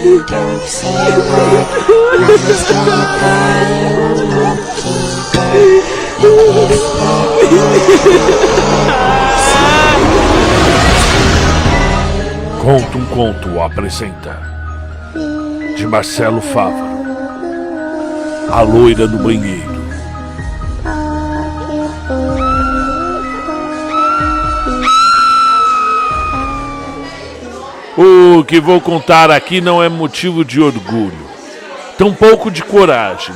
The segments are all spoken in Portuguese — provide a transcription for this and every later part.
Don't say a word, promise don't cry, you Conta um Conto apresenta de Marcelo Fávaro, A Loira do Banheiro. O que vou contar aqui não é motivo de orgulho, tampouco de coragem.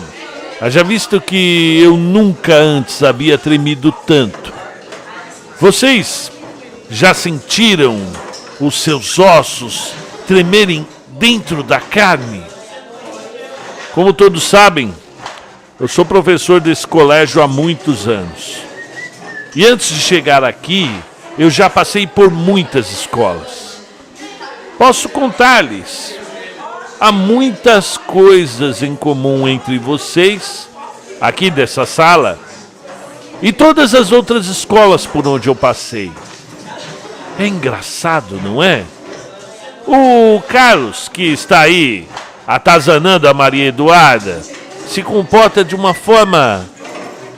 Haja visto que eu nunca antes havia tremido tanto. Vocês já sentiram os seus ossos tremerem dentro da carne? Como todos sabem, eu sou professor desse colégio há muitos anos. E antes de chegar aqui, eu já passei por muitas escolas. Posso contar-lhes, há muitas coisas em comum entre vocês, aqui dessa sala, e todas as outras escolas por onde eu passei. É engraçado, não é? O Carlos, que está aí atazanando a Maria Eduarda, se comporta de uma forma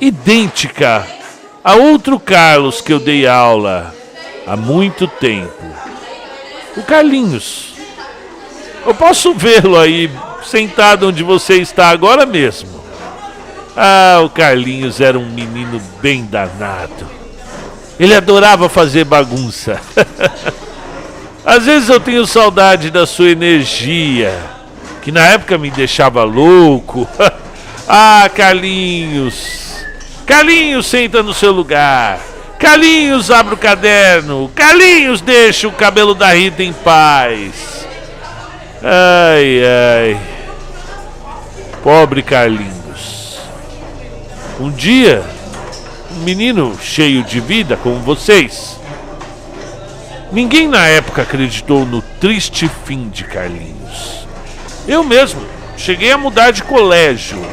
idêntica a outro Carlos que eu dei aula há muito tempo. O Carlinhos. Eu posso vê-lo aí, sentado onde você está agora mesmo. Ah, o Carlinhos era um menino bem danado. Ele adorava fazer bagunça. Às vezes eu tenho saudade da sua energia, que na época me deixava louco. Ah, Carlinhos. Carlinhos, senta no seu lugar. Carlinhos, abre o caderno. Carlinhos, deixa o cabelo da Rita em paz. Ai, ai. Pobre Carlinhos. Um dia, um menino cheio de vida como vocês. Ninguém na época acreditou no triste fim de Carlinhos. Eu mesmo cheguei a mudar de colégio.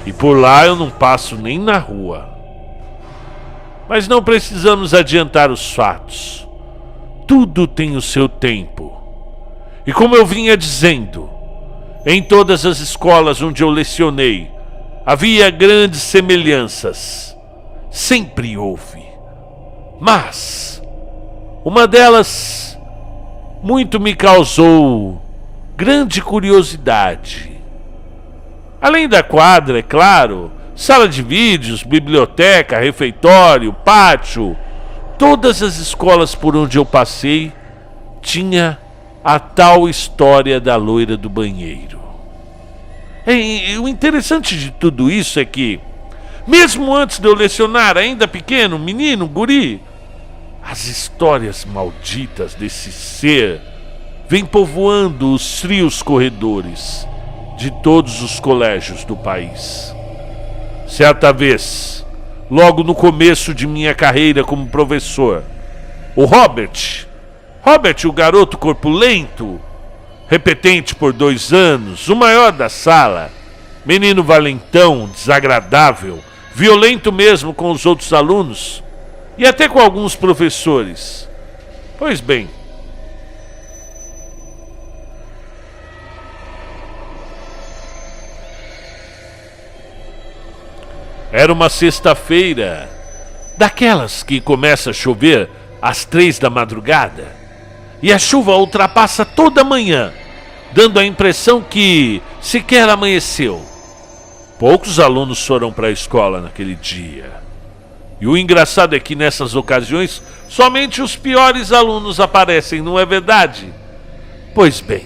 E por lá eu não passo nem na rua. Mas não precisamos adiantar os fatos. Tudo tem o seu tempo. E como eu vinha dizendo, em todas as escolas onde eu lecionei, havia grandes semelhanças. Sempre houve. Mas uma delas muito me causou grande curiosidade. Além da quadra, é claro, sala de vídeos, biblioteca, refeitório, pátio, todas as escolas por onde eu passei tinha a tal história da loira do banheiro. E o interessante de tudo isso é que, mesmo antes de eu lecionar, ainda pequeno, menino, guri, as histórias malditas desse ser vêm povoando os frios corredores de todos os colégios do país. Certa vez, logo no começo de minha carreira como professor, o Robert, o garoto corpulento, repetente por 2 anos, o maior da sala, menino valentão, desagradável, violento mesmo com os outros alunos e até com alguns professores. Pois bem, era uma sexta-feira, daquelas que começa a chover às 3 da madrugada, e a chuva ultrapassa toda a manhã, dando a impressão que sequer amanheceu. Poucos alunos foram para a escola naquele dia. E o engraçado é que nessas ocasiões, somente os piores alunos aparecem, não é verdade? Pois bem,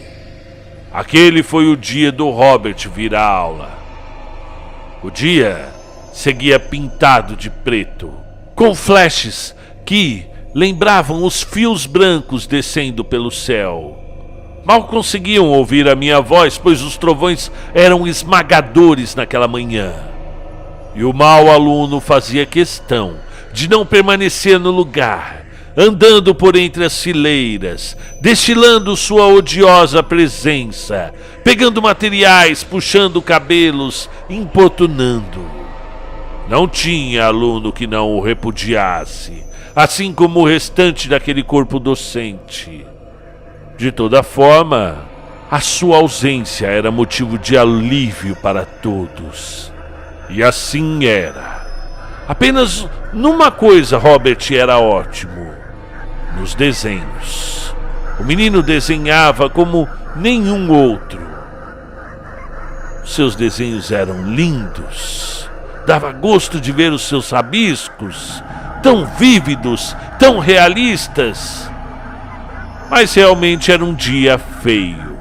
aquele foi o dia do Robert vir à aula. O dia seguia pintado de preto, com flashes que lembravam os fios brancos descendo pelo céu. Mal conseguiam ouvir a minha voz, pois os trovões eram esmagadores naquela manhã. E o mau aluno fazia questão de não permanecer no lugar, andando por entre as fileiras, destilando sua odiosa presença, pegando materiais, puxando cabelos, importunando. Não tinha aluno que não o repudiasse, assim como o restante daquele corpo docente. De toda forma, A sua ausência era motivo de alívio para todos. E assim era. Apenas numa coisa Robert era ótimo: nos desenhos. O menino desenhava como nenhum outro. Seus desenhos eram lindos. Dava gosto de ver os seus rabiscos, tão vívidos, tão realistas. Mas realmente era um dia feio.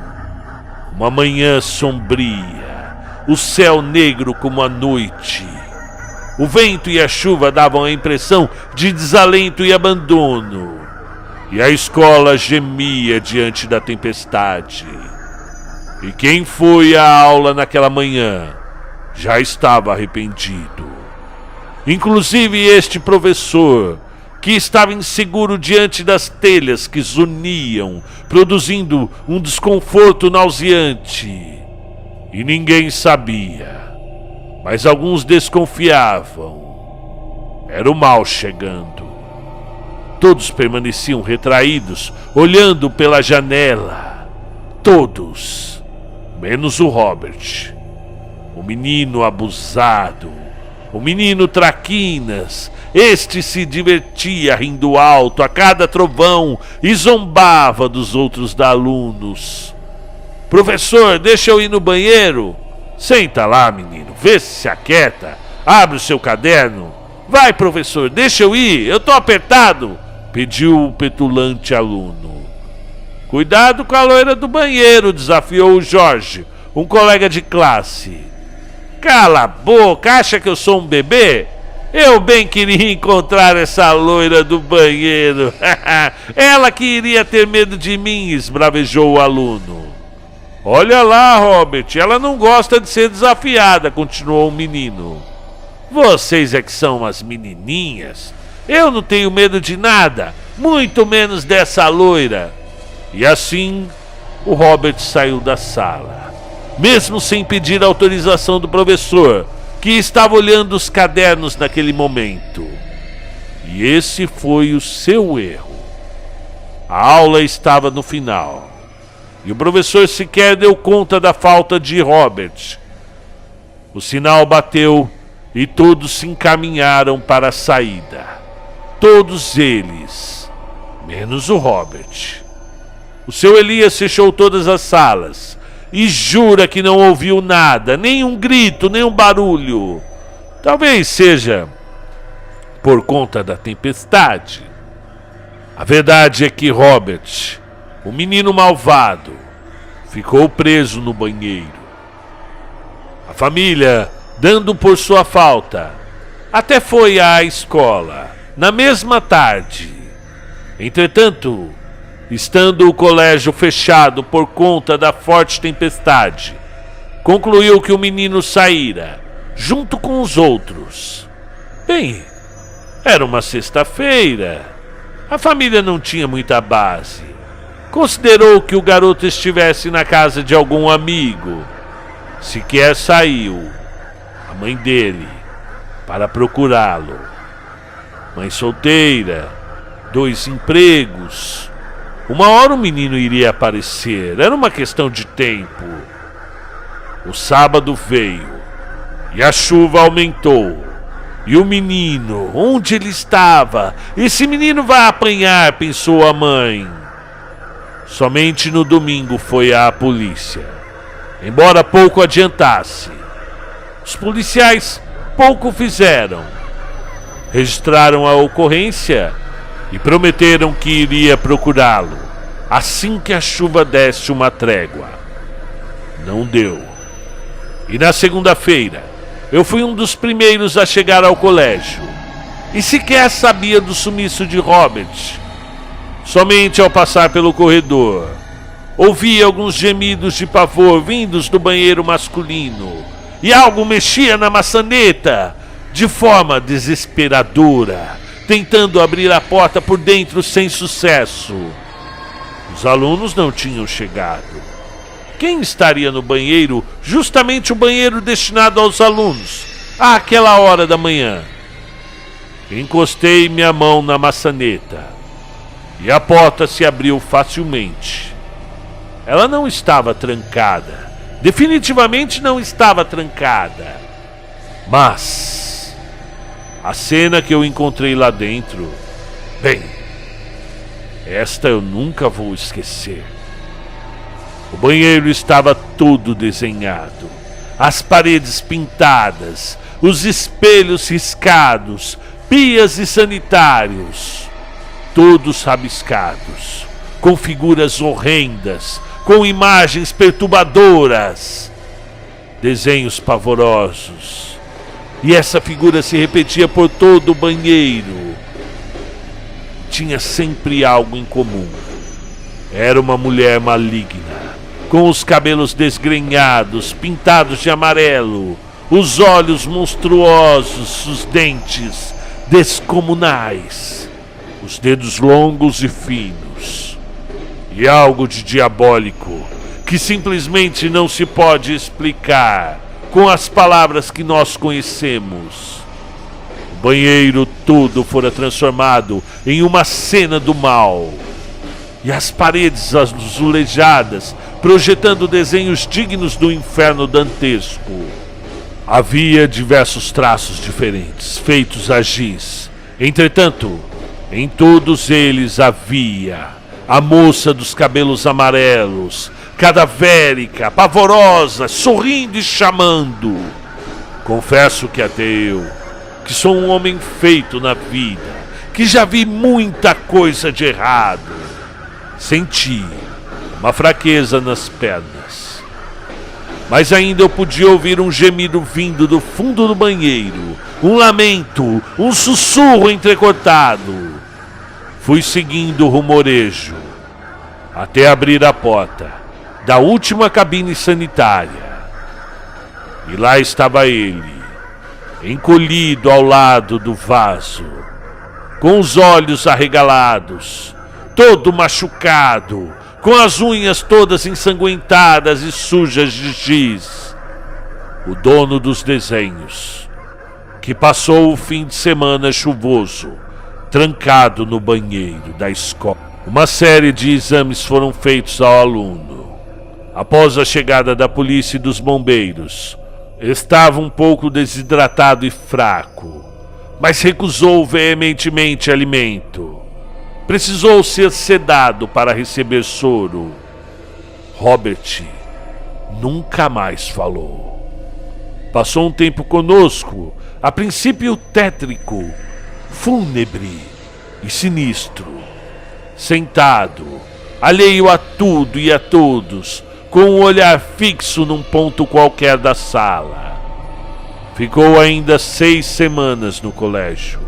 Uma manhã sombria, o céu negro como a noite. O vento e a chuva davam a impressão de desalento e abandono. E a escola gemia diante da tempestade. E quem foi à aula naquela manhã já estava arrependido. Inclusive este professor, que estava inseguro diante das telhas que zuniam, produzindo um desconforto nauseante. E ninguém sabia, mas alguns desconfiavam. Era o mal chegando. Todos permaneciam retraídos, olhando pela janela. Todos, menos o Robert. O menino abusado, o menino traquinas. Este se divertia rindo alto a cada trovão e zombava dos outros alunos. Professor, deixa eu ir no banheiro. Senta lá, menino, vê se aquieta. Abre o seu caderno. Vai, professor, deixa eu ir, eu tô apertado, pediu o petulante aluno. Cuidado com a loira do banheiro, desafiou o Jorge, um colega de classe. Cala a boca, acha que eu sou um bebê? Eu bem queria encontrar essa loira do banheiro. Ela que iria ter medo de mim, esbravejou o aluno. Olha lá, Robert, ela não gosta de ser desafiada, continuou o menino. Vocês é que são umas menininhas. Eu não tenho medo de nada, muito menos dessa loira. E assim, o Robert saiu da sala, mesmo sem pedir autorização do professor, que estava olhando os cadernos naquele momento. E esse foi o seu erro. A aula estava no final, e o professor sequer deu conta da falta de Robert. O sinal bateu e todos se encaminharam para a saída. Todos eles, menos o Robert. O seu Elias fechou todas as salas e jura que não ouviu nada, nem um grito, nem um barulho. Talvez seja por conta da tempestade. A verdade é que Robert, o menino malvado, ficou preso no banheiro. A família, dando por sua falta, até foi à escola na mesma tarde. Entretanto, estando o colégio fechado por conta da forte tempestade, concluiu que o menino saíra junto com os outros. Bem, era uma sexta-feira. A família não tinha muita base. Considerou que o garoto estivesse na casa de algum amigo. Sequer saiu a mãe dele para procurá-lo. Mãe solteira, 2 empregos. Uma hora o menino iria aparecer, era uma questão de tempo. O sábado veio e a chuva aumentou. E o menino, onde ele estava? Esse menino vai apanhar, pensou a mãe. Somente no domingo foi à polícia, embora pouco adiantasse. Os policiais pouco fizeram. Registraram a ocorrência e prometeram que iria procurá-lo assim que a chuva desse uma trégua. Não deu. E na segunda-feira, eu fui um dos primeiros a chegar ao colégio e sequer sabia do sumiço de Robert. Somente ao passar pelo corredor, ouvi alguns gemidos de pavor vindos do banheiro masculino e algo mexia na maçaneta de forma desesperadora, tentando abrir a porta por dentro sem sucesso. Os alunos não tinham chegado. Quem estaria no banheiro, justamente o banheiro destinado aos alunos, àquela hora da manhã? Encostei minha mão na maçaneta e a porta se abriu facilmente. ela não estava trancada. Definitivamente não estava trancada. Mas a cena que eu encontrei lá dentro, bem, esta eu nunca vou esquecer. O banheiro estava todo desenhado, as paredes pintadas, os espelhos riscados, pias e sanitários, todos rabiscados, com figuras horrendas, com imagens perturbadoras, desenhos pavorosos. E essa figura se repetia por todo o banheiro. Tinha sempre algo em comum. Era uma mulher maligna, com os cabelos desgrenhados, pintados de amarelo, os olhos monstruosos, os dentes descomunais, os dedos longos e finos, e algo de diabólico que simplesmente não se pode explicar com as palavras que nós conhecemos. O banheiro todo fora transformado em uma cena do mal, e as paredes azulejadas projetando desenhos dignos do inferno dantesco. Havia diversos traços diferentes, feitos a giz. Entretanto, em todos eles havia a moça dos cabelos amarelos, cadavérica, pavorosa, sorrindo e chamando. Confesso que até eu, que sou um homem feito na vida, que já vi muita coisa de errado, senti uma fraqueza nas pernas. Mas ainda eu podia ouvir um gemido vindo do fundo do banheiro, um lamento, um sussurro entrecortado. Fui seguindo o rumorejo até abrir a porta da última cabine sanitária. E lá estava ele, encolhido ao lado do vaso, com os olhos arregalados, todo machucado, com as unhas todas ensanguentadas e sujas de giz. O dono dos desenhos, que passou o fim de semana chuvoso, trancado no banheiro da escola. Uma série de exames foram feitos ao aluno. Após a chegada da polícia e dos bombeiros, estava um pouco desidratado e fraco, mas recusou veementemente alimento. Precisou ser sedado para receber soro. Robert nunca mais falou. Passou um tempo conosco, a princípio tétrico, fúnebre e sinistro, sentado, alheio a tudo e a todos, com um olhar fixo num ponto qualquer da sala. Ficou ainda 6 semanas no colégio.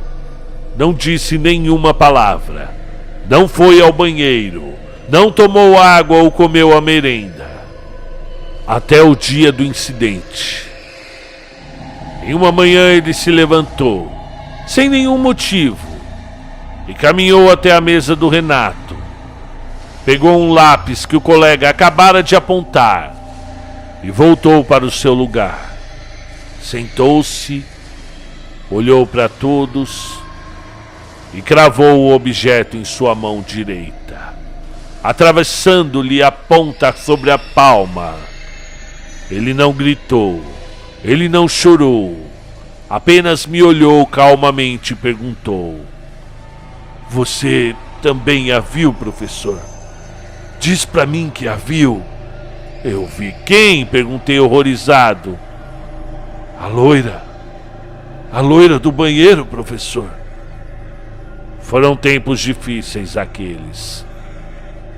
Não disse nenhuma palavra. Não foi ao banheiro, não tomou água ou comeu a merenda. Até o dia do incidente. Em uma manhã ele se levantou, sem nenhum motivo, e caminhou até a mesa do Renato. Pegou um lápis que o colega acabara de apontar e voltou para o seu lugar. Sentou-se, olhou para todos e cravou o objeto em sua mão direita, atravessando-lhe a ponta sobre a palma. Ele não gritou, ele não chorou, apenas me olhou calmamente e perguntou: "Você também a viu, professor? Diz pra mim que a viu." "Eu vi quem?" perguntei horrorizado. A loira do banheiro, professor." Foram tempos difíceis aqueles.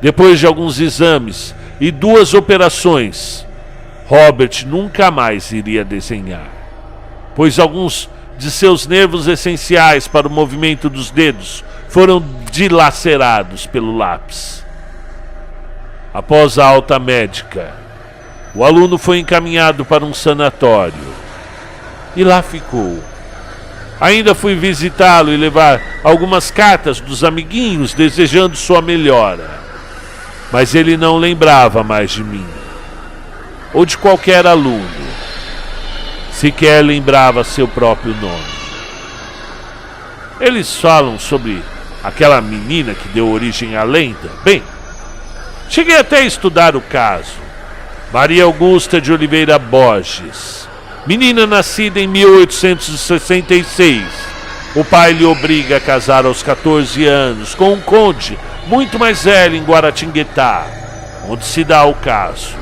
Depois de alguns exames e 2 operações, Robert nunca mais iria desenhar, pois alguns de seus nervos essenciais para o movimento dos dedos foram dilacerados pelo lápis. Após a alta médica, o aluno foi encaminhado para um sanatório e lá ficou. Ainda fui visitá-lo e levar algumas cartas dos amiguinhos desejando sua melhora. Mas ele não lembrava mais de mim, ou de qualquer aluno. Sequer lembrava seu próprio nome. Eles falam sobre aquela menina que deu origem à lenda. Bem, Cheguei até a estudar o caso. Maria Augusta de Oliveira Borges, menina nascida em 1866. O pai lhe obriga a casar aos 14 anos com um conde muito mais velho em Guaratinguetá, onde se dá o caso.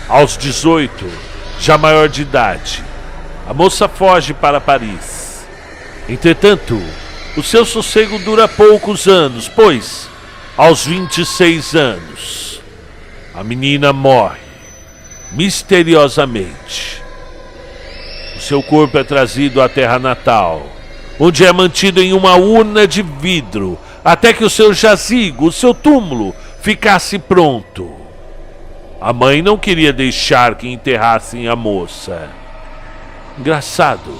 Aos 18, já maior de idade, a moça foge para Paris. Entretanto, o seu sossego dura poucos anos, pois, aos 26 anos, a menina morre misteriosamente. O seu corpo é trazido à terra natal, onde é mantido em uma urna de vidro, até que o seu jazigo, o seu túmulo, ficasse pronto. A mãe não queria deixar que enterrassem a moça. Engraçado.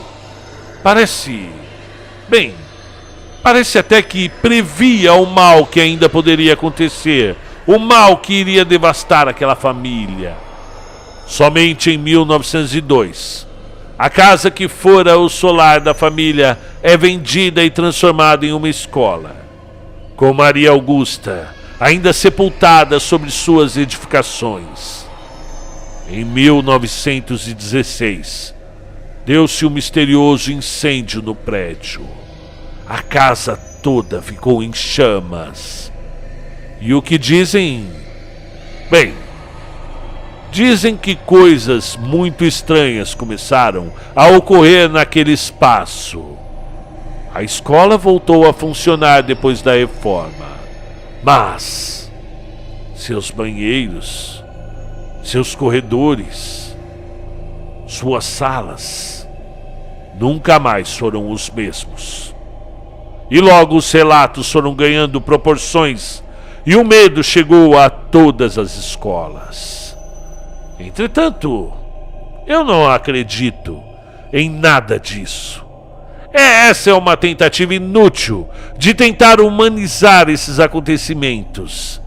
Parece até que previa o mal que ainda poderia acontecer, o mal que iria devastar aquela família. Somente em 1902, a casa que fora o solar da família é vendida e transformada em uma escola, com Maria Augusta ainda sepultada sobre suas edificações. Em 1916, deu-se um misterioso incêndio no prédio. A casa toda ficou em chamas. E o que dizem? Bem, dizem que coisas muito estranhas começaram a ocorrer naquele espaço. A escola voltou a funcionar depois da reforma, mas seus banheiros, seus corredores, suas salas nunca mais foram os mesmos. E logo os relatos foram ganhando proporções e o medo chegou a todas as escolas. Entretanto, eu não acredito em nada disso. Essa é uma tentativa inútil de tentar humanizar esses acontecimentos.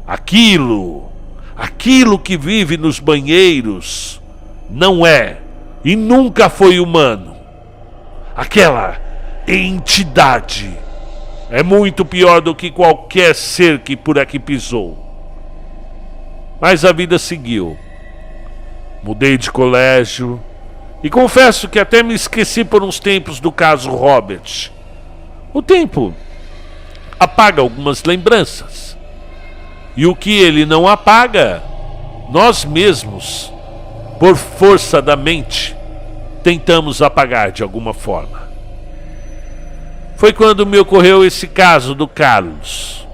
Aquilo que vive nos banheiros não é e nunca foi humano. Aquela entidade é muito pior do que qualquer ser que por aqui pisou. Mas a vida seguiu. Mudei de colégio e confesso que até me esqueci por uns tempos do caso Robert. O tempo apaga algumas lembranças. E o que ele não apaga, nós mesmos, por força da mente, tentamos apagar de alguma forma. Foi quando me ocorreu esse caso do Carlos,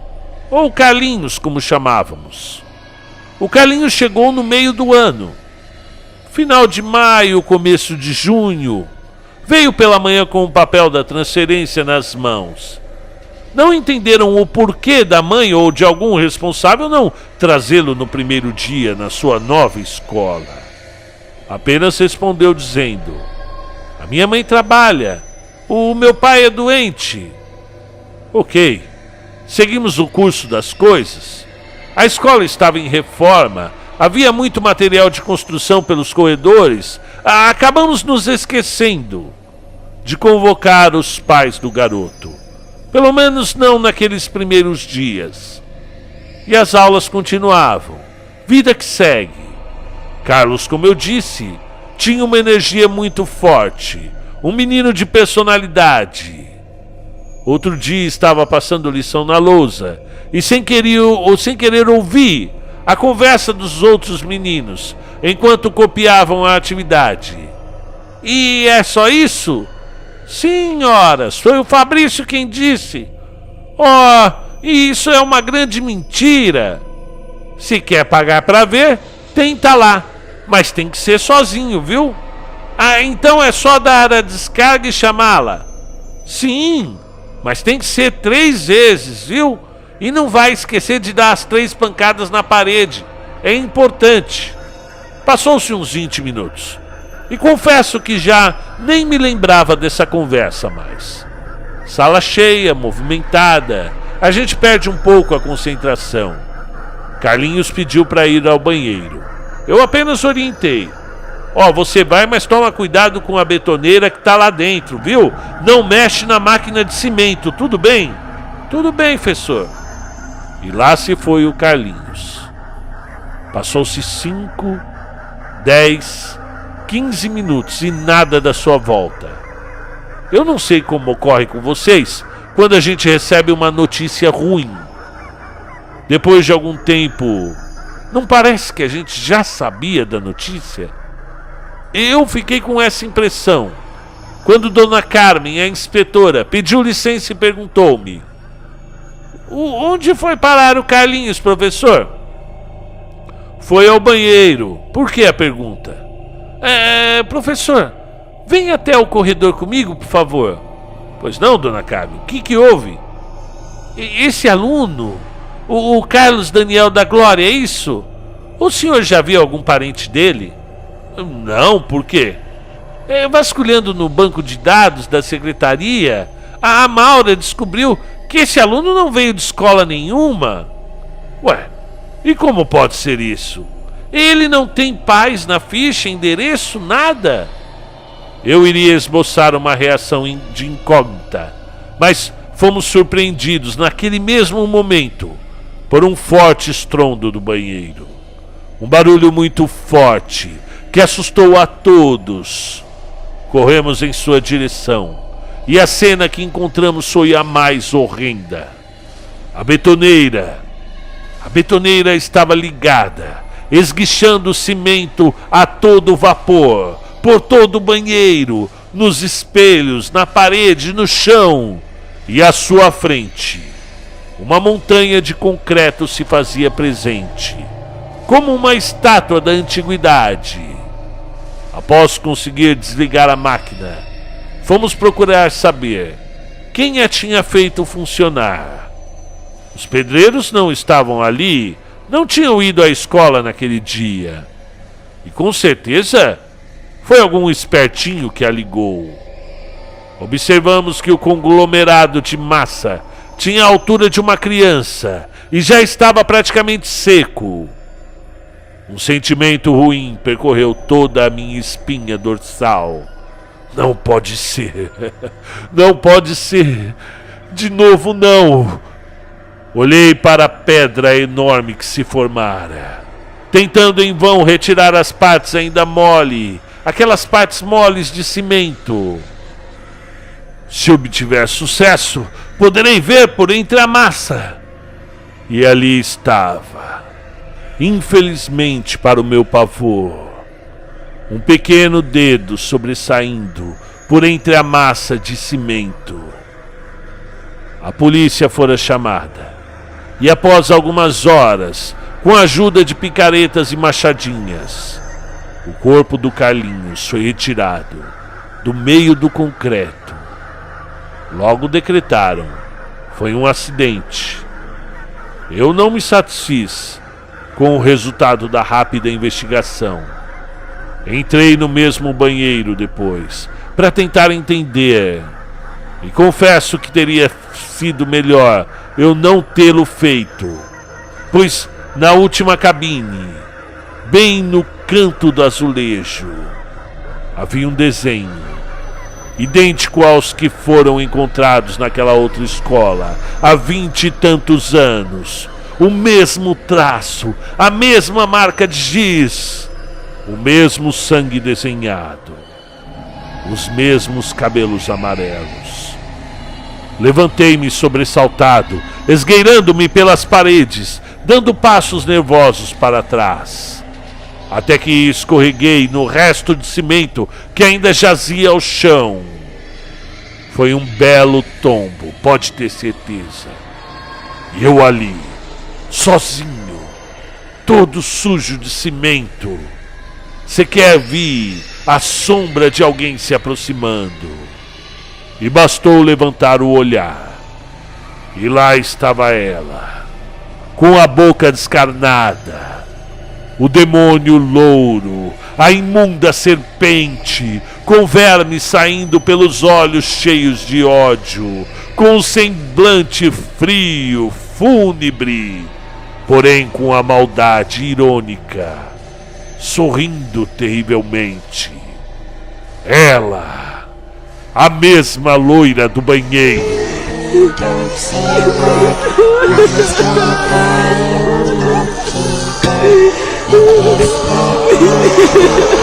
ou Carlinhos, como chamávamos. O Carlinhos chegou no meio do ano. Final de maio, começo de junho. Veio pela manhã com o papel da transferência nas mãos. Não entenderam o porquê da mãe ou de algum responsável não trazê-lo no primeiro dia na sua nova escola. Apenas respondeu dizendo: "A minha mãe trabalha. O meu pai é doente." Ok, seguimos o curso das coisas. A escola estava em reforma. Havia muito material de construção pelos corredores. Acabamos nos esquecendo de convocar os pais do garoto. Pelo menos não naqueles primeiros dias. E as aulas continuavam. Vida que segue. Carlos, como eu disse, tinha uma energia muito forte. Um menino de personalidade. Outro dia estava passando lição na lousa e sem querer ouvir a conversa dos outros meninos, enquanto copiavam a atividade. "E é só isso?" "Senhoras, foi o Fabrício quem disse." "Oh, isso é uma grande mentira." "Se quer pagar para ver, tenta lá, mas tem que ser sozinho, viu?" Então é só dar a descarga e chamá-la." "Sim, mas tem que ser 3 vezes, viu? E não vai esquecer de dar as 3 pancadas na parede. É importante." Passou-se uns 20 minutos. E confesso que já nem me lembrava dessa conversa mais. Sala cheia, movimentada. A gente perde um pouco a concentração. Carlinhos pediu para ir ao banheiro. Eu apenas orientei. Você vai, mas toma cuidado com a betoneira que tá lá dentro, viu? Não mexe na máquina de cimento, tudo bem?" "Tudo bem, professor." E lá se foi o Carlinhos. Passou-se 5, 10, 15 minutos e nada da sua volta. Eu não sei como ocorre com vocês quando a gente recebe uma notícia ruim. Depois de algum tempo, não parece que a gente já sabia da notícia? Eu fiquei com essa impressão quando Dona Carmen, a inspetora, pediu licença e perguntou-me: onde foi parar o Carlinhos, professor? Foi ao banheiro. Por que a pergunta? Professor, venha até o corredor comigo, por favor. Pois não, Dona Carmen, o que houve? Esse aluno, o Carlos Daniel da Glória, é isso? O senhor já viu algum parente dele? Não, por quê? Vasculhando no banco de dados da secretaria, a Maura descobriu que esse aluno não veio de escola nenhuma. Ué, e como pode ser isso? Ele não tem pais na ficha, endereço, nada? Eu iria esboçar uma reação de incógnita, mas fomos surpreendidos naquele mesmo momento por um forte estrondo do banheiro. Um barulho muito forte que assustou a todos. Corremos em sua direção e a cena que encontramos foi a mais horrenda. A betoneira estava ligada, esguichando o cimento a todo vapor, por todo o banheiro, nos espelhos, na parede, no chão. E à sua frente, uma montanha de concreto se fazia presente, como uma estátua da antiguidade. Após conseguir desligar a máquina, fomos procurar saber quem a tinha feito funcionar. Os pedreiros não estavam ali, não tinham ido à escola naquele dia. E com certeza foi algum espertinho que a ligou. Observamos que o conglomerado de massa tinha a altura de uma criança e já estava praticamente seco. Um sentimento ruim percorreu toda a minha espinha dorsal. Não pode ser. Não pode ser. De novo não. Olhei para a pedra enorme que se formara, tentando em vão retirar as partes ainda mole, aquelas partes moles de cimento. Se obtiver sucesso, poderei ver por entre a massa. E ali estava, infelizmente para o meu pavor, um pequeno dedo sobressaindo por entre a massa de cimento. A polícia fora chamada, e após algumas horas, com a ajuda de picaretas e machadinhas, o corpo do Carlinhos foi retirado do meio do concreto. Logo decretaram: foi um acidente. Eu não me satisfiz com o resultado da rápida investigação. Entrei no mesmo banheiro depois, para tentar entender. E confesso que teria sido melhor eu não tê-lo feito, pois na última cabine, bem no canto do azulejo, havia um desenho, idêntico aos que foram encontrados naquela outra escola há 20 e tantos anos. O mesmo traço, a mesma marca de giz, o mesmo sangue desenhado, os mesmos cabelos amarelos. Levantei-me sobressaltado, esgueirando-me pelas paredes, dando passos nervosos para trás, até que escorreguei no resto de cimento que ainda jazia ao chão. Foi um belo tombo, pode ter certeza. E eu ali, sozinho, todo sujo de cimento. Sequer vi a sombra de alguém se aproximando. E bastou levantar o olhar, e lá estava ela, com a boca descarnada, o demônio louro, a imunda serpente, com vermes saindo pelos olhos cheios de ódio, com um semblante frio, fúnebre, porém com a maldade irônica, sorrindo terrivelmente. Ela, a mesma loira do banheiro. Don't say a word, I'm still crying. Tchau.